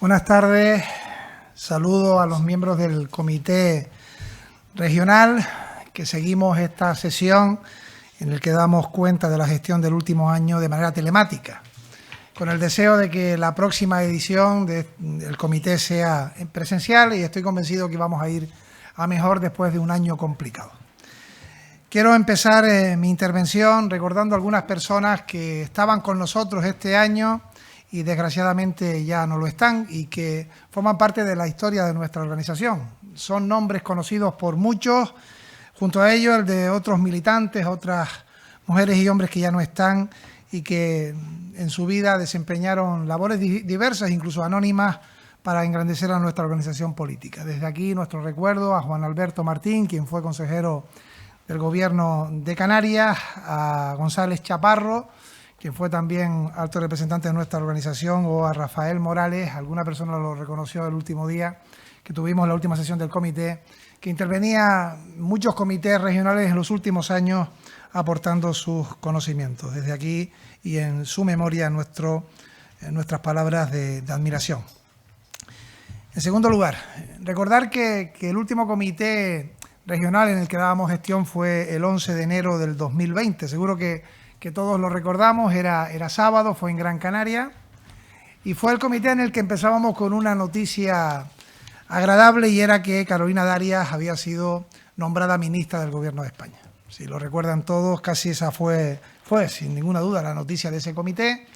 Buenas tardes, saludo a los miembros del Comité Regional que seguimos esta sesión en el que damos cuenta de la gestión del último año de manera telemática, con el deseo de que la próxima edición del comité sea presencial y estoy convencido que vamos a ir a mejor después de un año complicado. Quiero empezar mi intervención recordando a algunas personas que estaban con nosotros este año y desgraciadamente ya no lo están y que forman parte de la historia de nuestra organización. Son nombres conocidos por muchos, junto a ellos el de otros militantes, otras mujeres y hombres que ya no están y que en su vida desempeñaron labores diversas, incluso anónimas, para engrandecer a nuestra organización política. Desde aquí nuestro recuerdo a Juan Alberto Martín, quien fue consejero del Gobierno de Canarias, a González Chaparro, quien fue también alto representante de nuestra organización, o a Rafael Morales, alguna persona lo reconoció el último día que tuvimos la última sesión del comité, que intervenía en muchos comités regionales en los últimos años aportando sus conocimientos. Desde aquí y en su memoria nuestras palabras de admiración. En segundo lugar, recordar que el último comité regional en el que dábamos gestión fue el 11 de enero del 2020. Seguro que todos lo recordamos, era sábado, fue en Gran Canaria y fue el comité en el que empezábamos con una noticia agradable y era que Carolina Darias había sido nombrada ministra del Gobierno de España. Si lo recuerdan todos, casi esa fue sin ninguna duda la noticia de ese comité.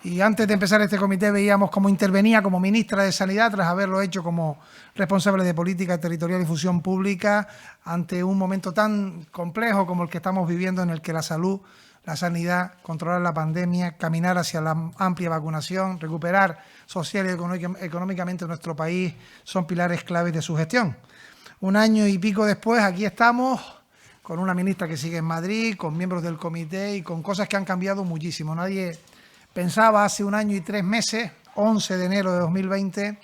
Y antes de empezar este comité veíamos cómo intervenía como ministra de Sanidad tras haberlo hecho como responsable de Política Territorial y Función Pública ante un momento tan complejo como el que estamos viviendo, en el que la salud, la sanidad, controlar la pandemia, caminar hacia la amplia vacunación, recuperar social y económicamente nuestro país son pilares claves de su gestión. Un año y pico después, aquí estamos con una ministra que sigue en Madrid, con miembros del comité y con cosas que han cambiado muchísimo. Nadie pensaba hace un año y 3 meses, 11 de enero de 2020,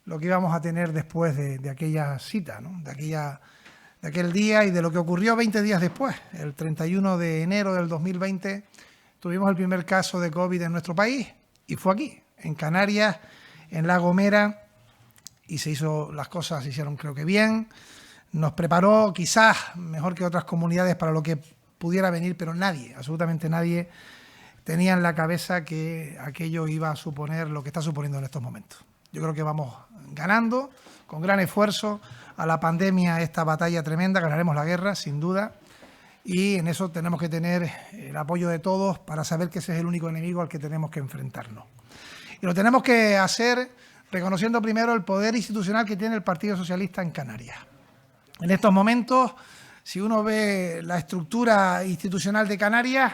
lo que íbamos a tener después de aquella cita, ¿no? de aquel día y de lo que ocurrió 20 días después. El 31 de enero del 2020 tuvimos el primer caso de COVID en nuestro país y fue aquí, en Canarias, en La Gomera, y las cosas se hicieron creo que bien. Nos preparó quizás mejor que otras comunidades para lo que pudiera venir, pero nadie, absolutamente nadie, tenía en la cabeza que aquello iba a suponer lo que está suponiendo en estos momentos. Yo creo que vamos ganando con gran esfuerzo a la pandemia, esta batalla tremenda. Ganaremos la guerra, sin duda, y en eso tenemos que tener el apoyo de todos para saber que ese es el único enemigo al que tenemos que enfrentarnos. Y lo tenemos que hacer reconociendo primero el poder institucional que tiene el Partido Socialista en Canarias. En estos momentos, si uno ve la estructura institucional de Canarias,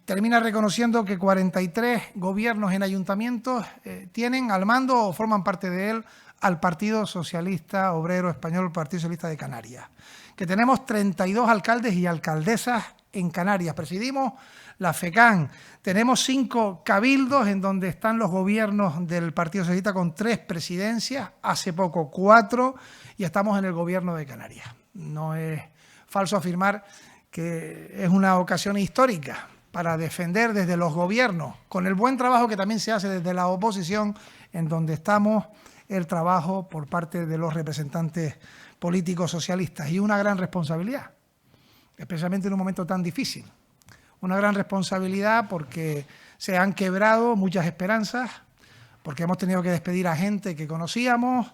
termina reconociendo que 43 gobiernos en ayuntamientos tienen al mando o forman parte de él al Partido Socialista Obrero Español, Partido Socialista de Canarias. Que tenemos 32 alcaldes y alcaldesas en Canarias. Presidimos la FECAN. Tenemos 5 cabildos en donde están los gobiernos del Partido Socialista con 3 presidencias, hace poco 4, y estamos en el gobierno de Canarias. No es falso afirmar que es una ocasión histórica para defender desde los gobiernos, con el buen trabajo que también se hace desde la oposición, en donde estamos, el trabajo por parte de los representantes políticos socialistas, y una gran responsabilidad, especialmente en un momento tan difícil. Una gran responsabilidad porque se han quebrado muchas esperanzas, porque hemos tenido que despedir a gente que conocíamos,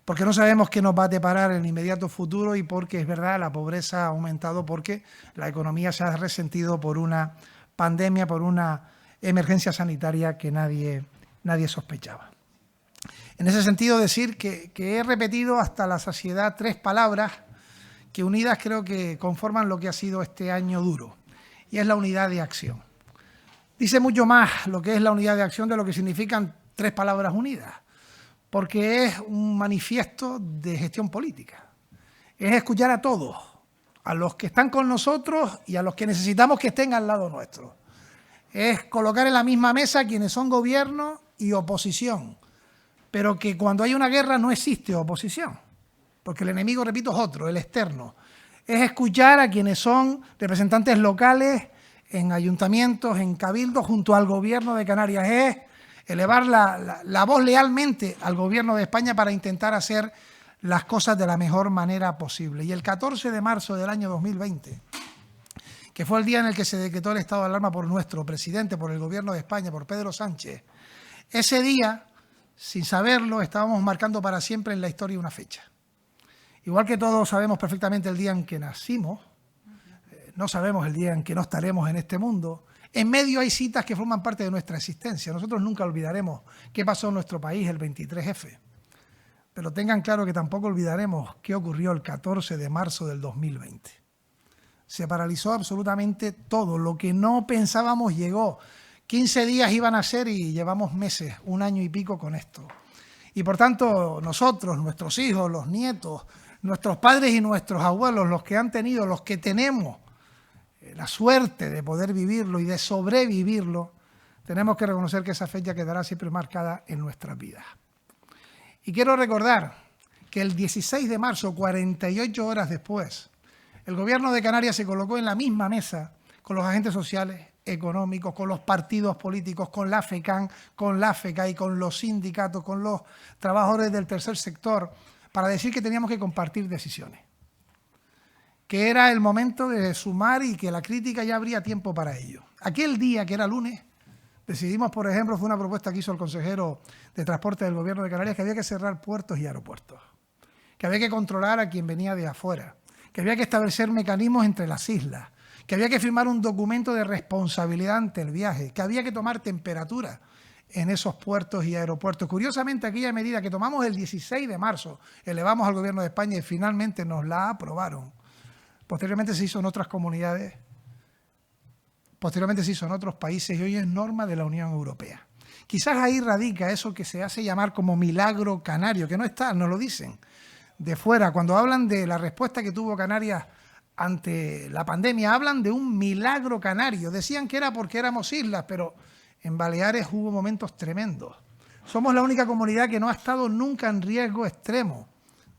porque no sabemos qué nos va a deparar en el inmediato futuro y porque es verdad, la pobreza ha aumentado porque la economía se ha resentido por una pandemia, por una emergencia sanitaria que nadie sospechaba. En ese sentido, decir que he repetido hasta la saciedad 3 palabras que unidas creo que conforman lo que ha sido este año duro, y es la unidad de acción. Dice mucho más lo que es la unidad de acción de lo que significan 3 palabras unidas, porque es un manifiesto de gestión política. Es escuchar a todos, a los que están con nosotros y a los que necesitamos que estén al lado nuestro. Es colocar en la misma mesa quienes son gobierno y oposición, pero que cuando hay una guerra no existe oposición, porque el enemigo, repito, es otro, el externo. Es escuchar a quienes son representantes locales en ayuntamientos, en cabildos, junto al Gobierno de Canarias. Es elevar la voz lealmente al gobierno de España para intentar hacer las cosas de la mejor manera posible. Y el 14 de marzo del año 2020, que fue el día en el que se decretó el estado de alarma por nuestro presidente, por el gobierno de España, por Pedro Sánchez, ese día, sin saberlo, estábamos marcando para siempre en la historia una fecha. Igual que todos sabemos perfectamente el día en que nacimos, no sabemos el día en que no estaremos en este mundo. En medio hay citas que forman parte de nuestra existencia. Nosotros nunca olvidaremos qué pasó en nuestro país el 23F. Pero tengan claro que tampoco olvidaremos qué ocurrió el 14 de marzo del 2020. Se paralizó absolutamente todo. Lo que no pensábamos llegó. 15 días iban a ser y llevamos meses, 1 año y pico con esto. Y por tanto, nosotros, nuestros hijos, los nietos, nuestros padres y nuestros abuelos, los que han tenido, los que tenemos la suerte de poder vivirlo y de sobrevivirlo, tenemos que reconocer que esa fecha quedará siempre marcada en nuestras vidas. Y quiero recordar que el 16 de marzo, 48 horas después, el gobierno de Canarias se colocó en la misma mesa con los agentes sociales, económicos, con los partidos políticos, con la FECAN, con la FECAI, con los sindicatos, con los trabajadores del tercer sector, para decir que teníamos que compartir decisiones, que era el momento de sumar y que la crítica ya habría tiempo para ello. Aquel día, que era lunes, decidimos, por ejemplo, fue una propuesta que hizo el consejero de Transporte del Gobierno de Canarias, que había que cerrar puertos y aeropuertos, que había que controlar a quien venía de afuera, que había que establecer mecanismos entre las islas, que había que firmar un documento de responsabilidad ante el viaje, que había que tomar temperatura en esos puertos y aeropuertos. Curiosamente, aquella medida que tomamos el 16 de marzo, elevamos al Gobierno de España y finalmente nos la aprobaron. Posteriormente se hizo en otras comunidades, posteriormente se hizo en otros países y hoy es norma de la Unión Europea. Quizás ahí radica eso que se hace llamar como milagro canario, que no está, nos lo dicen de fuera. Cuando hablan de la respuesta que tuvo Canarias ante la pandemia, hablan de un milagro canario. Decían que era porque éramos islas, pero en Baleares hubo momentos tremendos. Somos la única comunidad que no ha estado nunca en riesgo extremo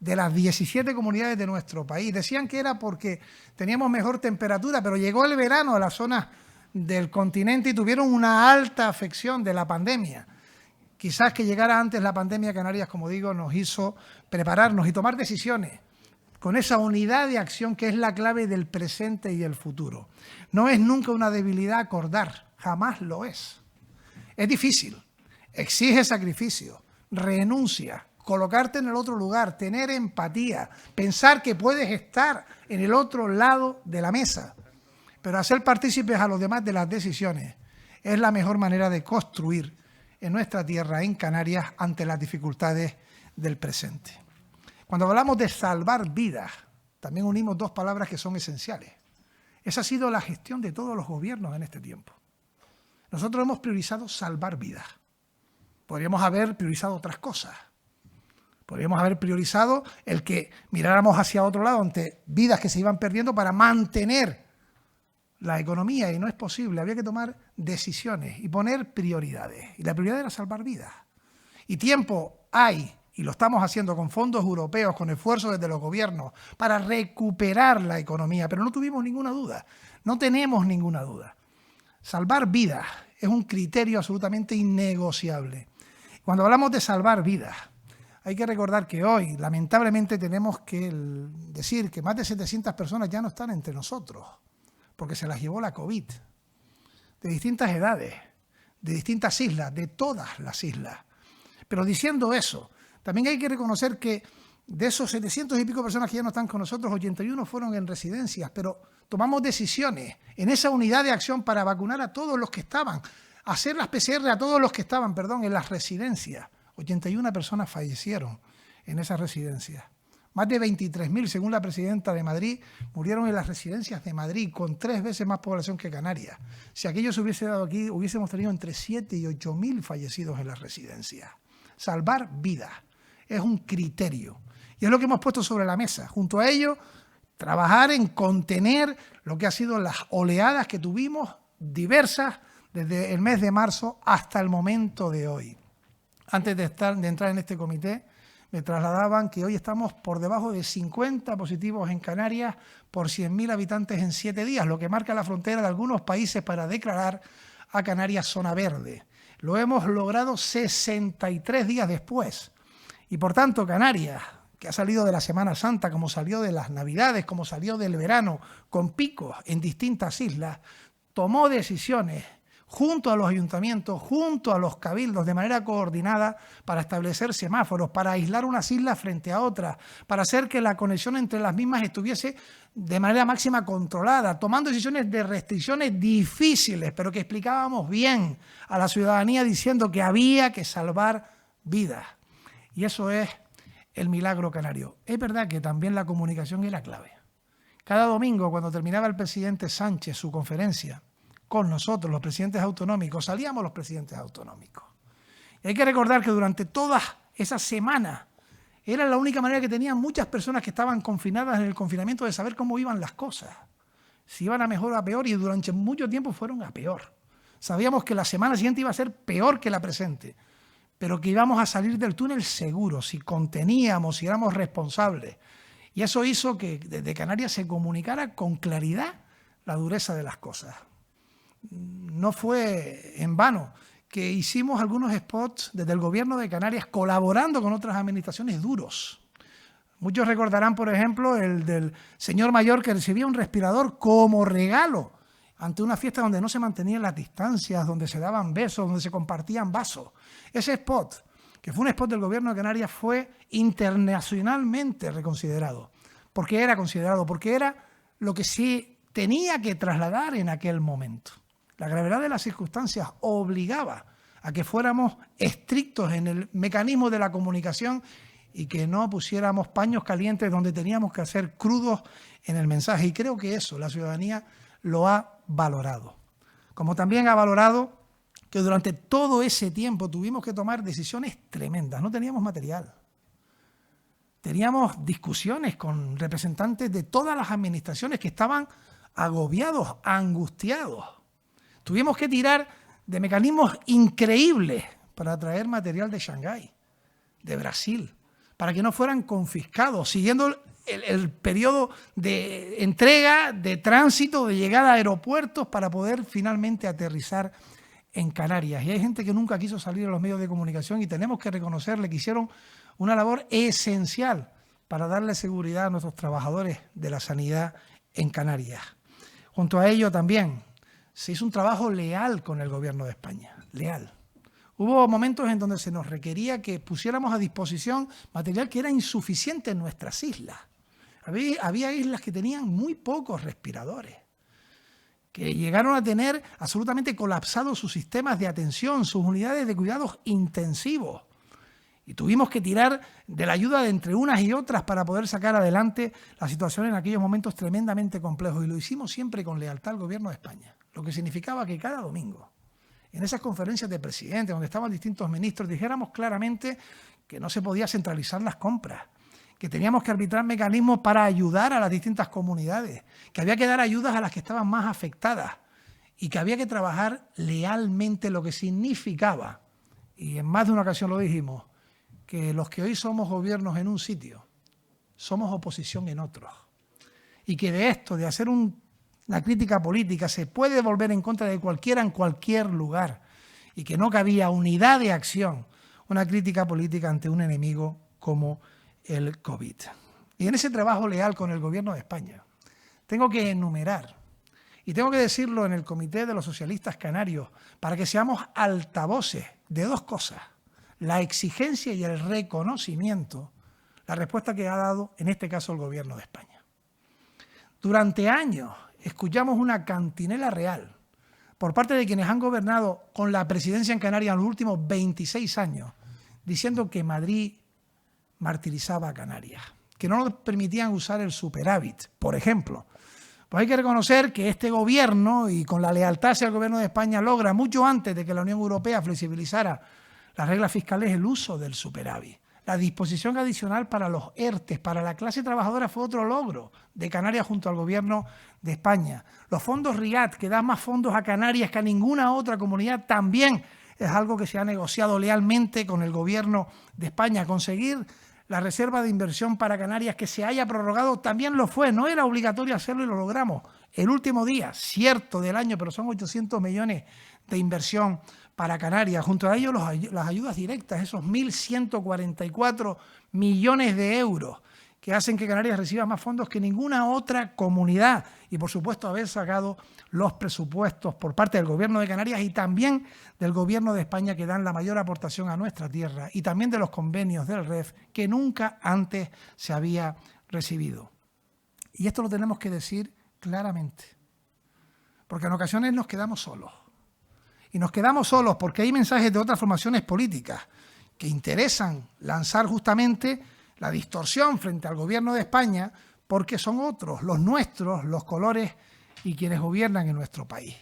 de las 17 comunidades de nuestro país. Decían que era porque teníamos mejor temperatura, pero llegó el verano a las zonas del continente y tuvieron una alta afección de la pandemia. Quizás que llegara antes la pandemia a Canarias, como digo, nos hizo prepararnos y tomar decisiones con esa unidad de acción que es la clave del presente y el futuro. No es nunca una debilidad acordar, jamás lo es. Es difícil, exige sacrificio, renuncia, colocarte en el otro lugar, tener empatía, pensar que puedes estar en el otro lado de la mesa, pero hacer partícipes a los demás de las decisiones es la mejor manera de construir en nuestra tierra, en Canarias, ante las dificultades del presente. Cuando hablamos de salvar vidas, también unimos dos palabras que son esenciales. Esa ha sido la gestión de todos los gobiernos en este tiempo. Nosotros hemos priorizado salvar vidas. Podríamos haber priorizado otras cosas. Podríamos haber priorizado el que miráramos hacia otro lado ante vidas que se iban perdiendo para mantener la economía, y no es posible. Había que tomar decisiones y poner prioridades. Y la prioridad era salvar vidas. Y tiempo hay, y lo estamos haciendo con fondos europeos, con esfuerzos desde los gobiernos, para recuperar la economía. Pero no tuvimos ninguna duda, no tenemos ninguna duda. Salvar vidas es un criterio absolutamente innegociable. Cuando hablamos de salvar vidas, hay que recordar que hoy, lamentablemente, tenemos que decir que más de 700 personas ya no están entre nosotros, porque se las llevó la COVID, de distintas edades, de distintas islas, de todas las islas. Pero diciendo eso, también hay que reconocer que de esos 700 y pico personas que ya no están con nosotros, 81 fueron en residencias, pero tomamos decisiones en esa unidad de acción para vacunar a todos los que estaban, hacer las PCR a todos los que estaban, en las residencias. 81 personas fallecieron en esas residencias. Más de 23.000, según la presidenta de Madrid, murieron en las residencias de Madrid, con 3 veces más población que Canarias. Si aquello se hubiese dado aquí, hubiésemos tenido entre 7 y 8.000 fallecidos en las residencias. Salvar vidas es un criterio. Y es lo que hemos puesto sobre la mesa. Junto a ello, trabajar en contener lo que han sido las oleadas que tuvimos, diversas, desde el mes de marzo hasta el momento de hoy. Antes de entrar en este comité, me trasladaban que hoy estamos por debajo de 50 positivos en Canarias por 100.000 habitantes en 7 días, lo que marca la frontera de algunos países para declarar a Canarias zona verde. Lo hemos logrado 63 días después. Y por tanto, Canarias, que ha salido de la Semana Santa, como salió de las Navidades, como salió del verano, con picos en distintas islas, tomó decisiones junto a los ayuntamientos, junto a los cabildos, de manera coordinada, para establecer semáforos, para aislar unas islas frente a otras, para hacer que la conexión entre las mismas estuviese de manera máxima controlada, tomando decisiones de restricciones difíciles, pero que explicábamos bien a la ciudadanía diciendo que había que salvar vidas. Y eso es el milagro canario. Es verdad que también la comunicación era clave. Cada domingo, cuando terminaba el presidente Sánchez su conferencia con nosotros, los presidentes autonómicos, salíamos los presidentes autonómicos. Y hay que recordar que durante todas esas semanas era la única manera que tenían muchas personas que estaban confinadas en el confinamiento de saber cómo iban las cosas. Si iban a mejor o a peor, y durante mucho tiempo fueron a peor. Sabíamos que la semana siguiente iba a ser peor que la presente, pero que íbamos a salir del túnel seguros, si conteníamos, si éramos responsables. Y eso hizo que desde Canarias se comunicara con claridad la dureza de las cosas. No fue en vano que hicimos algunos spots desde el gobierno de Canarias colaborando con otras administraciones duros. Muchos recordarán, por ejemplo, el del señor mayor que recibía un respirador como regalo ante una fiesta donde no se mantenían las distancias, donde se daban besos, donde se compartían vasos. Ese spot, que fue un spot del gobierno de Canarias, fue internacionalmente reconsiderado. ¿Por qué era considerado? Porque era lo que sí tenía que trasladar en aquel momento. La gravedad de las circunstancias obligaba a que fuéramos estrictos en el mecanismo de la comunicación y que no pusiéramos paños calientes donde teníamos que hacer crudos en el mensaje. Y creo que eso la ciudadanía lo ha valorado. Como también ha valorado que durante todo ese tiempo tuvimos que tomar decisiones tremendas. No teníamos material. Teníamos discusiones con representantes de todas las administraciones que estaban agobiados, angustiados. Tuvimos que tirar de mecanismos increíbles para traer material de Shanghái, de Brasil, para que no fueran confiscados, siguiendo el periodo de entrega, de tránsito, de llegada a aeropuertos para poder finalmente aterrizar en Canarias. Y hay gente que nunca quiso salir a los medios de comunicación y tenemos que reconocerle que hicieron una labor esencial para darle seguridad a nuestros trabajadores de la sanidad en Canarias. Junto a ello también se hizo un trabajo leal con el gobierno de España, leal. Hubo momentos en donde se nos requería que pusiéramos a disposición material que era insuficiente en nuestras islas. Había islas que tenían muy pocos respiradores, que llegaron a tener absolutamente colapsados sus sistemas de atención, sus unidades de cuidados intensivos. Y tuvimos que tirar de la ayuda de entre unas y otras para poder sacar adelante la situación en aquellos momentos tremendamente complejos. Y lo hicimos siempre con lealtad al gobierno de España, lo que significaba que cada domingo, en esas conferencias de presidentes, donde estaban distintos ministros, dijéramos claramente que no se podía centralizar las compras, que teníamos que arbitrar mecanismos para ayudar a las distintas comunidades, que había que dar ayudas a las que estaban más afectadas y que había que trabajar lealmente, lo que significaba, y en más de una ocasión lo dijimos, que los que hoy somos gobiernos en un sitio, somos oposición en otros. Y que de esto, de hacer una crítica política, se puede volver en contra de cualquiera en cualquier lugar. Y que no cabía unidad de acción, una crítica política ante un enemigo como el COVID. Y en ese trabajo leal con el gobierno de España, tengo que enumerar, y tengo que decirlo en el Comité de los Socialistas Canarios, para que seamos altavoces de dos cosas: la exigencia y el reconocimiento, la respuesta que ha dado, en este caso, el gobierno de España. Durante años escuchamos una cantinela real por parte de quienes han gobernado con la presidencia en Canarias en los últimos 26 años, diciendo que Madrid martirizaba a Canarias, que no nos permitían usar el superávit, por ejemplo. Pues hay que reconocer que este gobierno, y con la lealtad hacia el gobierno de España, logra, mucho antes de que la Unión Europea flexibilizara las reglas fiscales, el uso del superávit. La disposición adicional para los ERTES, para la clase trabajadora, fue otro logro de Canarias junto al gobierno de España. Los fondos RIAD, que dan más fondos a Canarias que a ninguna otra comunidad, también es algo que se ha negociado lealmente con el gobierno de España. Conseguir la reserva de inversión para Canarias que se haya prorrogado también lo fue. No era obligatorio hacerlo y lo logramos. El último día, cierto, del año, pero son 800 millones de inversión para Canarias, junto a ello las ayudas directas, esos 1.144 millones de euros que hacen que Canarias reciba más fondos que ninguna otra comunidad. Y, por supuesto, haber sacado los presupuestos por parte del Gobierno de Canarias y también del Gobierno de España, que dan la mayor aportación a nuestra tierra, y también de los convenios del REF, que nunca antes se había recibido. Y esto lo tenemos que decir claramente, porque en ocasiones nos quedamos solos. Y nos quedamos solos porque hay mensajes de otras formaciones políticas que interesan lanzar justamente la distorsión frente al Gobierno de España, porque son otros, los nuestros, los colores y quienes gobiernan en nuestro país.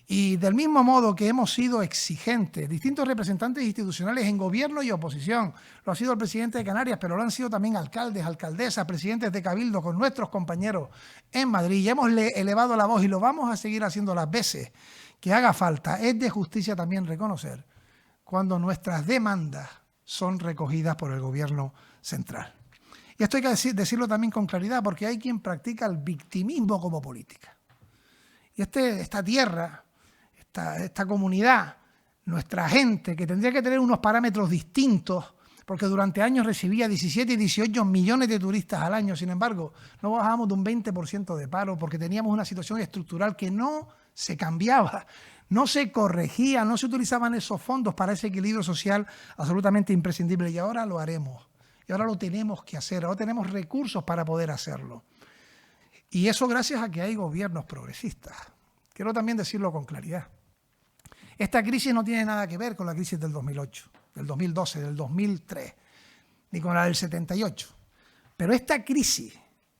Y del mismo modo que hemos sido exigentes, distintos representantes institucionales en gobierno y oposición, lo ha sido el presidente de Canarias, pero lo han sido también alcaldes, alcaldesas, presidentes de Cabildo con nuestros compañeros en Madrid, y hemos elevado la voz y lo vamos a seguir haciendo las veces que haga falta. Es de justicia también reconocer cuando nuestras demandas son recogidas por el Gobierno central. Y esto hay que decirlo también con claridad, porque hay quien practica el victimismo como política. Y esta tierra, esta comunidad, nuestra gente, que tendría que tener unos parámetros distintos, porque durante años recibía 17 y 18 millones de turistas al año, sin embargo, no bajábamos de un 20% de paro, porque teníamos una situación estructural que no se cambiaba, no se corregía, no se utilizaban esos fondos para ese equilibrio social absolutamente imprescindible, y ahora lo haremos. Y ahora lo tenemos que hacer, ahora tenemos recursos para poder hacerlo. Y eso gracias a que hay gobiernos progresistas. Quiero también decirlo con claridad. Esta crisis no tiene nada que ver con la crisis del 2008, del 2012, del 2003, ni con la del 78. Pero esta crisis,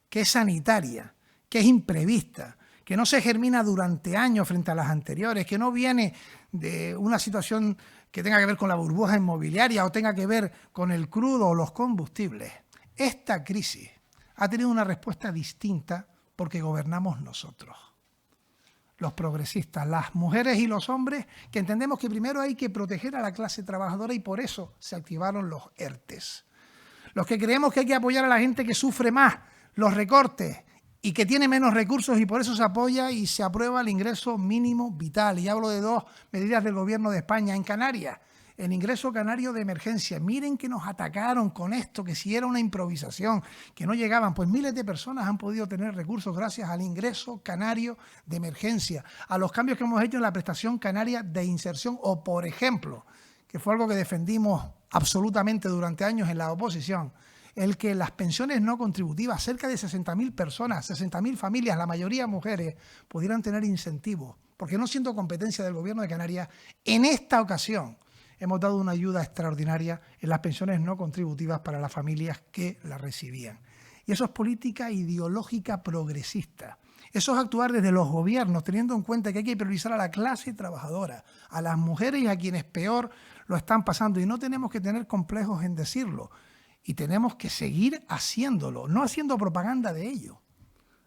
que es sanitaria, que es imprevista, que no se germina durante años frente a las anteriores, que no viene de una situación que tenga que ver con la burbuja inmobiliaria o tenga que ver con el crudo o los combustibles. Esta crisis ha tenido una respuesta distinta porque gobernamos nosotros, los progresistas, las mujeres y los hombres, que entendemos que primero hay que proteger a la clase trabajadora y por eso se activaron los ERTES. Los que creemos que hay que apoyar a la gente que sufre más los recortes y que tiene menos recursos, y por eso se apoya y se aprueba el ingreso mínimo vital. Y hablo de dos medidas del Gobierno de España. En Canarias, el ingreso canario de emergencia. Miren que nos atacaron con esto, que si era una improvisación, que no llegaban. Pues miles de personas han podido tener recursos gracias al ingreso canario de emergencia, a los cambios que hemos hecho en la prestación canaria de inserción, o por ejemplo, que fue algo que defendimos absolutamente durante años en la oposición, el que las pensiones no contributivas, cerca de 60.000 personas, 60.000 familias, la mayoría mujeres, pudieran tener incentivos, porque no siendo competencia del Gobierno de Canarias, en esta ocasión hemos dado una ayuda extraordinaria en las pensiones no contributivas para las familias que las recibían. Y eso es política ideológica progresista. Eso es actuar desde los gobiernos, teniendo en cuenta que hay que priorizar a la clase trabajadora, a las mujeres y a quienes peor lo están pasando. Y no tenemos que tener complejos en decirlo. Y tenemos que seguir haciéndolo, no haciendo propaganda de ello,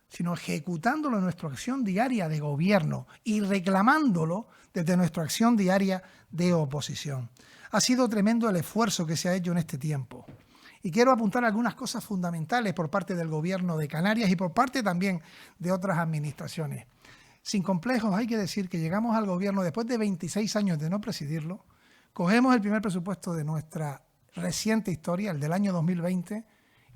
sino ejecutándolo en nuestra acción diaria de gobierno y reclamándolo desde nuestra acción diaria de oposición. Ha sido tremendo el esfuerzo que se ha hecho en este tiempo. Y quiero apuntar algunas cosas fundamentales por parte del Gobierno de Canarias y por parte también de otras administraciones. Sin complejos, hay que decir que llegamos al gobierno después de 26 años de no presidirlo, cogemos el primer presupuesto de nuestra reciente historia, el del año 2020,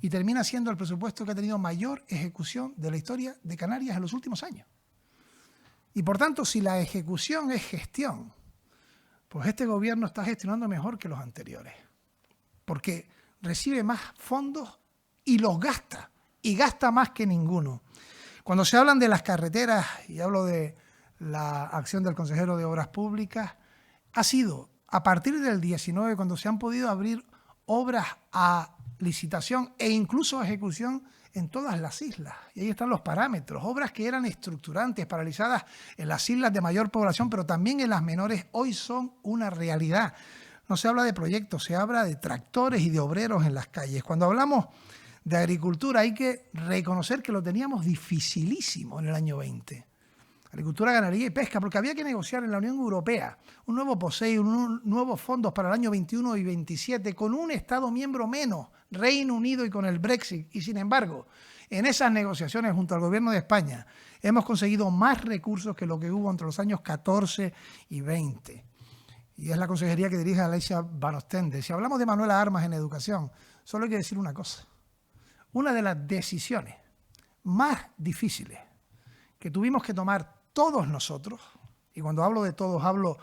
y termina siendo el presupuesto que ha tenido mayor ejecución de la historia de Canarias en los últimos años. Y por tanto, si la ejecución es gestión, pues este gobierno está gestionando mejor que los anteriores, porque recibe más fondos y los gasta, y gasta más que ninguno. Cuando se hablan de las carreteras, y hablo de la acción del consejero de Obras Públicas, ha sido a partir del 19 cuando se han podido abrir obras a licitación e incluso a ejecución en todas las islas. Y ahí están los parámetros. Obras que eran estructurantes, paralizadas en las islas de mayor población, pero también en las menores, hoy son una realidad. No se habla de proyectos, se habla de tractores y de obreros en las calles. Cuando hablamos de agricultura hay que reconocer que lo teníamos dificilísimo en el año 20. Agricultura, ganadería y pesca, porque había que negociar en la Unión Europea un nuevo POSEI, nuevos fondos para el año 21 y 27, con un Estado miembro menos, Reino Unido, y con el Brexit. Y sin embargo, en esas negociaciones junto al Gobierno de España hemos conseguido más recursos que lo que hubo entre los años 14 y 20. y es la consejería que dirige Alexia Van Ostende. Si hablamos de Manuela Armas en educación, solo hay que decir una cosa. Una de las decisiones más difíciles que tuvimos que tomar todos nosotros, y cuando hablo de todos hablo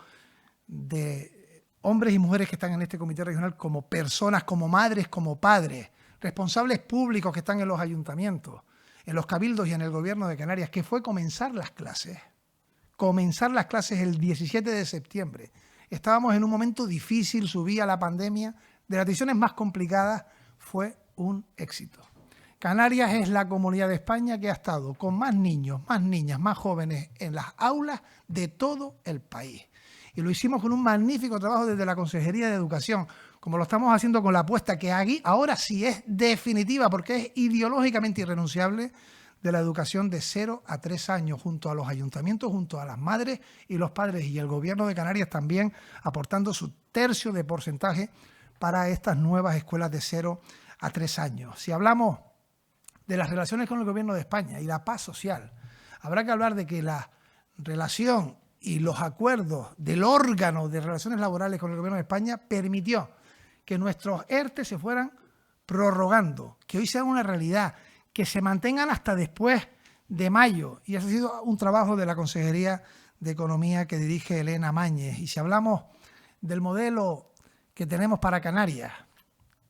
de hombres y mujeres que están en este comité regional como personas, como madres, como padres, responsables públicos que están en los ayuntamientos, en los cabildos y en el gobierno de Canarias, que fue comenzar las clases. Comenzar las clases el 17 de septiembre. Estábamos en un momento difícil, subía la pandemia, de las decisiones más complicadas, fue un éxito. Canarias es la comunidad de España que ha estado con más niños, más niñas, más jóvenes en las aulas de todo el país. Y lo hicimos con un magnífico trabajo desde la Consejería de Educación, como lo estamos haciendo con la apuesta que aquí ahora sí es definitiva, porque es ideológicamente irrenunciable, de la educación de 0 a 3 años, junto a los ayuntamientos, junto a las madres y los padres, y el Gobierno de Canarias también aportando su tercio de porcentaje para estas nuevas escuelas de 0 a 3 años. Si hablamos de las relaciones con el Gobierno de España y la paz social, habrá que hablar de que la relación y los acuerdos del órgano de relaciones laborales con el Gobierno de España permitió que nuestros ERTE se fueran prorrogando, que hoy sean una realidad, que se mantengan hasta después de mayo. Y ese ha sido un trabajo de la Consejería de Economía que dirige Elena Mañez. Y si hablamos del modelo que tenemos para Canarias,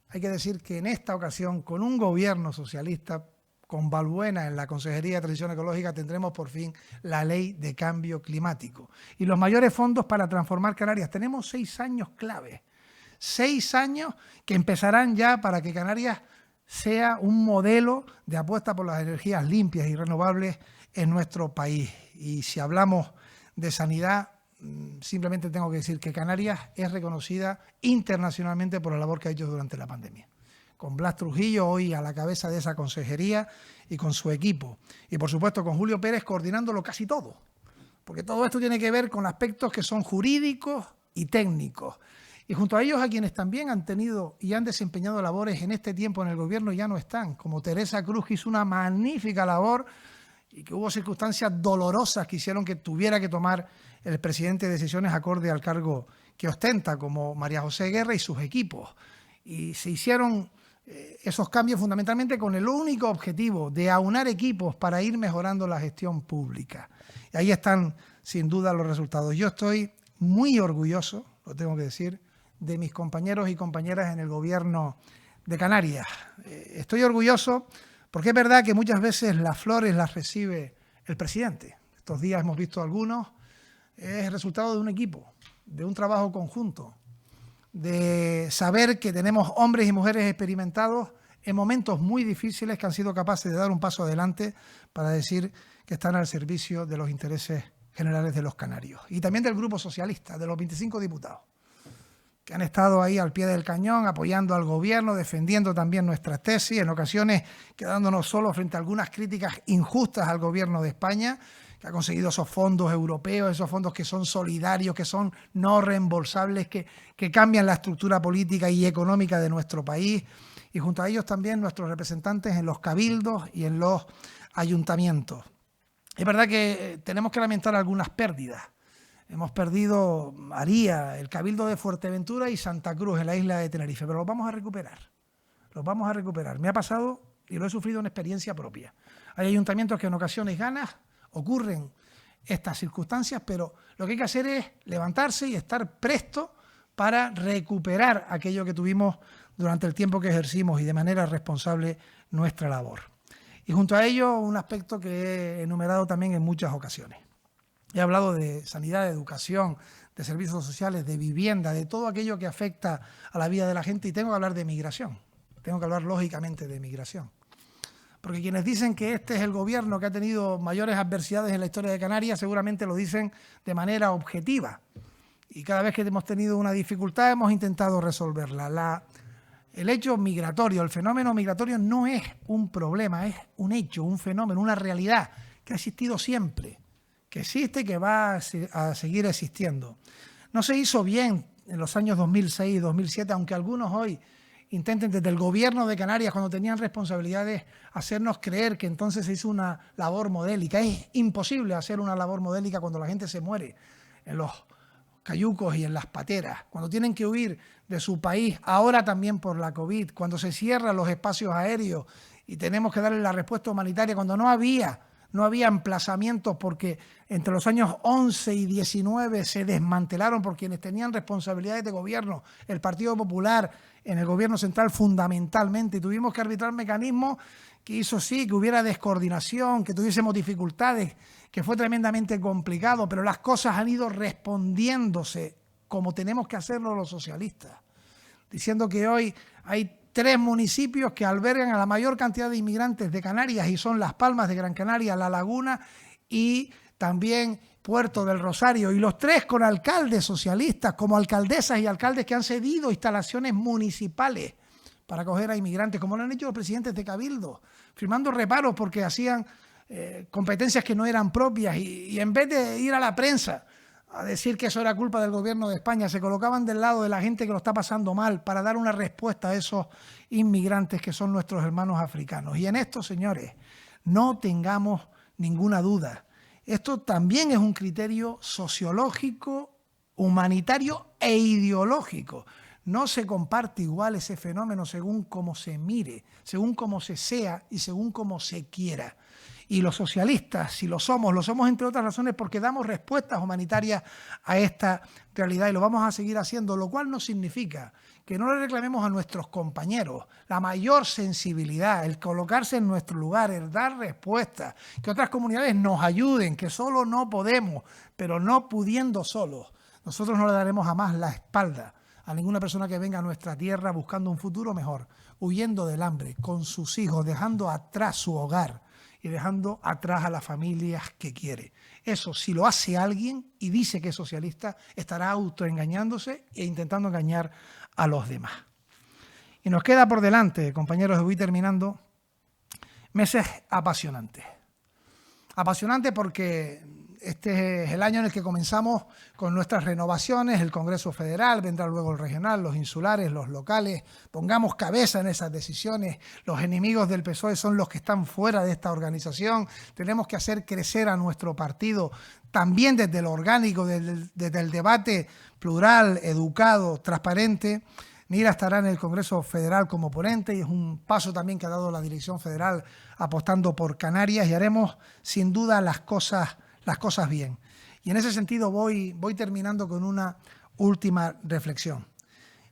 hay que decir que en esta ocasión, con un gobierno socialista, con Balbuena en la Consejería de Transición Ecológica, tendremos por fin la Ley de Cambio Climático y los mayores fondos para transformar Canarias. Tenemos 6 años clave, 6 años que empezarán ya para que Canarias sea un modelo de apuesta por las energías limpias y renovables en nuestro país. Y si hablamos de sanidad, simplemente tengo que decir que Canarias es reconocida internacionalmente por la labor que ha hecho durante la pandemia. Con Blas Trujillo hoy a la cabeza de esa consejería y con su equipo. Y por supuesto con Julio Pérez coordinándolo casi todo. Porque todo esto tiene que ver con aspectos que son jurídicos y técnicos. Y junto a ellos a quienes también han tenido y han desempeñado labores en este tiempo en el gobierno ya no están, como Teresa Cruz, que hizo una magnífica labor y que hubo circunstancias dolorosas que hicieron que tuviera que tomar el presidente decisiones acorde al cargo que ostenta, como María José Guerra y sus equipos. Y se hicieron esos cambios fundamentalmente con el único objetivo de aunar equipos para ir mejorando la gestión pública. Y ahí están sin duda los resultados. Yo estoy muy orgulloso, lo tengo que decir, de mis compañeros y compañeras en el gobierno de Canarias. Estoy orgulloso porque es verdad que muchas veces las flores las recibe el presidente. Estos días hemos visto algunos. Es el resultado de un equipo, de un trabajo conjunto, de saber que tenemos hombres y mujeres experimentados en momentos muy difíciles que han sido capaces de dar un paso adelante para decir que están al servicio de los intereses generales de los canarios. Y también del Grupo Socialista, de los 25 diputados, que han estado ahí al pie del cañón, apoyando al gobierno, defendiendo también nuestras tesis, en ocasiones quedándonos solos frente a algunas críticas injustas al gobierno de España, que ha conseguido esos fondos europeos, esos fondos que son solidarios, que son no reembolsables, que cambian la estructura política y económica de nuestro país, y junto a ellos también nuestros representantes en los cabildos y en los ayuntamientos. Es verdad que tenemos que lamentar algunas pérdidas. Hemos perdido María, el Cabildo de Fuerteventura y Santa Cruz en la isla de Tenerife, pero los vamos a recuperar. Los vamos a recuperar. Me ha pasado y lo he sufrido en experiencia propia. Hay ayuntamientos que en ocasiones ocurren estas circunstancias, pero lo que hay que hacer es levantarse y estar presto para recuperar aquello que tuvimos durante el tiempo que ejercimos y de manera responsable nuestra labor. Y junto a ello, un aspecto que he enumerado también en muchas ocasiones. He hablado de sanidad, de educación, de servicios sociales, de vivienda, de todo aquello que afecta a la vida de la gente, y tengo que hablar de migración. Tengo que hablar lógicamente de migración. Porque quienes dicen que este es el gobierno que ha tenido mayores adversidades en la historia de Canarias seguramente lo dicen de manera objetiva. Y cada vez que hemos tenido una dificultad hemos intentado resolverla. El hecho migratorio, el fenómeno migratorio no es un problema, es un hecho, un fenómeno, una realidad que ha existido siempre, que existe y que va a seguir existiendo. No se hizo bien en los años 2006 y 2007, aunque algunos hoy intenten desde el gobierno de Canarias, cuando tenían responsabilidades, hacernos creer que entonces se hizo una labor modélica. Es imposible hacer una labor modélica cuando la gente se muere en los cayucos y en las pateras, cuando tienen que huir de su país, ahora también por la COVID, cuando se cierran los espacios aéreos y tenemos que darle la respuesta humanitaria, cuando no había emplazamientos porque entre los años 11 y 19 se desmantelaron por quienes tenían responsabilidades de gobierno, el Partido Popular en el gobierno central fundamentalmente, y tuvimos que arbitrar mecanismos que hizo sí que hubiera descoordinación, que tuviésemos dificultades, que fue tremendamente complicado, pero las cosas han ido respondiéndose como tenemos que hacerlo los socialistas, diciendo que hoy hay 3 municipios que albergan a la mayor cantidad de inmigrantes de Canarias y son Las Palmas de Gran Canaria, La Laguna y también Puerto del Rosario, y los 3 con alcaldes socialistas, como alcaldesas y alcaldes que han cedido instalaciones municipales para acoger a inmigrantes, como lo han hecho los presidentes de Cabildo, firmando reparos porque hacían competencias que no eran propias y en vez de ir a la prensa a decir que eso era culpa del gobierno de España, se colocaban del lado de la gente que lo está pasando mal para dar una respuesta a esos inmigrantes que son nuestros hermanos africanos. Y en esto, señores, no tengamos ninguna duda. Esto también es un criterio sociológico, humanitario e ideológico. No se comparte igual ese fenómeno según cómo se mire, según cómo se sea y según cómo se quiera. Y los socialistas, si lo somos entre otras razones porque damos respuestas humanitarias a esta realidad y lo vamos a seguir haciendo, lo cual no significa que no le reclamemos a nuestros compañeros la mayor sensibilidad, el colocarse en nuestro lugar, el dar respuestas, que otras comunidades nos ayuden, que solo no podemos, pero no pudiendo solos. Nosotros no le daremos jamás la espalda a ninguna persona que venga a nuestra tierra buscando un futuro mejor, huyendo del hambre, con sus hijos, dejando atrás su hogar y dejando atrás a las familias que quiere. Eso, si lo hace alguien y dice que es socialista, estará autoengañándose e intentando engañar a los demás. Y nos queda por delante, compañeros, voy terminando, meses apasionantes. Apasionante porque este es el año en el que comenzamos con nuestras renovaciones, el Congreso Federal, vendrá luego el regional, los insulares, los locales. Pongamos cabeza en esas decisiones. Los enemigos del PSOE son los que están fuera de esta organización. Tenemos que hacer crecer a nuestro partido también desde lo orgánico, desde el debate plural, educado, transparente. Mira estará en el Congreso Federal como ponente y es un paso también que ha dado la Dirección Federal apostando por Canarias y haremos sin duda las cosas bien. Y en ese sentido voy terminando con una última reflexión.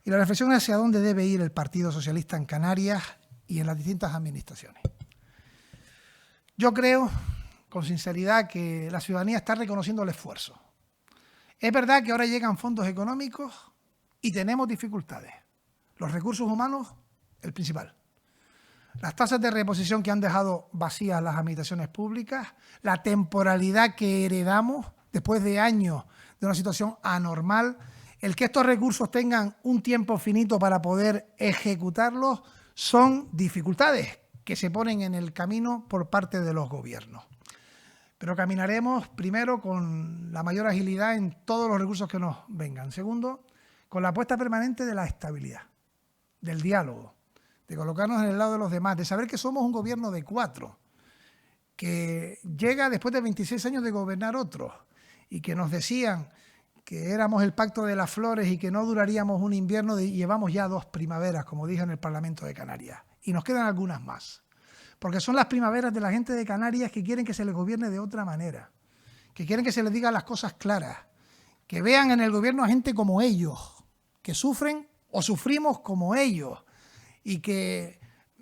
Y la reflexión es hacia dónde debe ir el Partido Socialista en Canarias y en las distintas administraciones. Yo creo, con sinceridad, que la ciudadanía está reconociendo el esfuerzo. Es verdad que ahora llegan fondos económicos y tenemos dificultades. Los recursos humanos, el principal. Las tasas de reposición que han dejado vacías las administraciones públicas, la temporalidad que heredamos después de años de una situación anormal, el que estos recursos tengan un tiempo finito para poder ejecutarlos, son dificultades que se ponen en el camino por parte de los gobiernos. Pero caminaremos primero con la mayor agilidad en todos los recursos que nos vengan. Segundo, con la apuesta permanente de la estabilidad, del diálogo, de colocarnos en el lado de los demás, de saber que somos un gobierno de 4, que llega después de 26 años de gobernar otros y que nos decían que éramos el pacto de las flores y que no duraríamos un invierno y llevamos ya 2 primaveras, como dije en el Parlamento de Canarias. Y nos quedan algunas más, porque son las primaveras de la gente de Canarias que quieren que se les gobierne de otra manera, que quieren que se les diga las cosas claras, que vean en el gobierno a gente como ellos, que sufren o sufrimos como ellos y que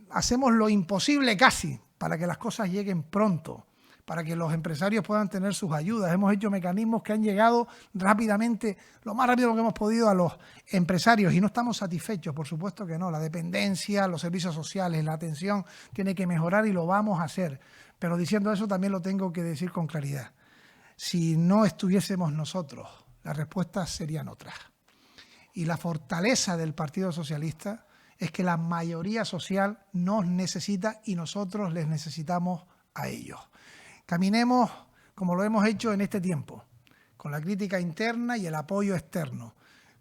hacemos lo imposible casi para que las cosas lleguen pronto, para que los empresarios puedan tener sus ayudas. Hemos hecho mecanismos que han llegado rápidamente, lo más rápido que hemos podido a los empresarios y no estamos satisfechos, por supuesto que no. La dependencia, los servicios sociales, la atención tiene que mejorar y lo vamos a hacer. Pero diciendo eso también lo tengo que decir con claridad. Si no estuviésemos nosotros, las respuestas serían otras. Y la fortaleza del Partido Socialista es que la mayoría social nos necesita y nosotros les necesitamos a ellos. Caminemos como lo hemos hecho en este tiempo, con la crítica interna y el apoyo externo,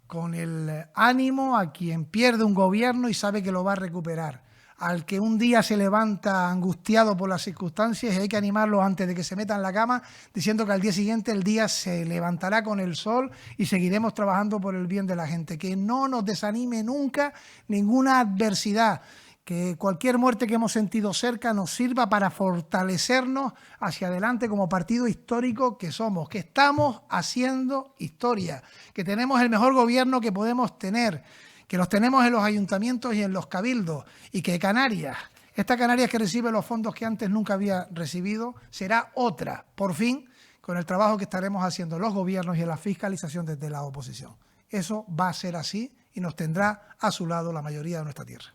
con el ánimo a quien pierde un gobierno y sabe que lo va a recuperar, al que un día se levanta angustiado por las circunstancias y hay que animarlo antes de que se meta en la cama, diciendo que al día siguiente el día se levantará con el sol y seguiremos trabajando por el bien de la gente. Que no nos desanime nunca ninguna adversidad, que cualquier muerte que hemos sentido cerca nos sirva para fortalecernos hacia adelante como partido histórico que somos, que estamos haciendo historia, que tenemos el mejor gobierno que podemos tener, que los tenemos en los ayuntamientos y en los cabildos, y que Canarias, esta Canarias que recibe los fondos que antes nunca había recibido, será otra, por fin, con el trabajo que estaremos haciendo los gobiernos y en la fiscalización desde la oposición. Eso va a ser así y nos tendrá a su lado la mayoría de nuestra tierra.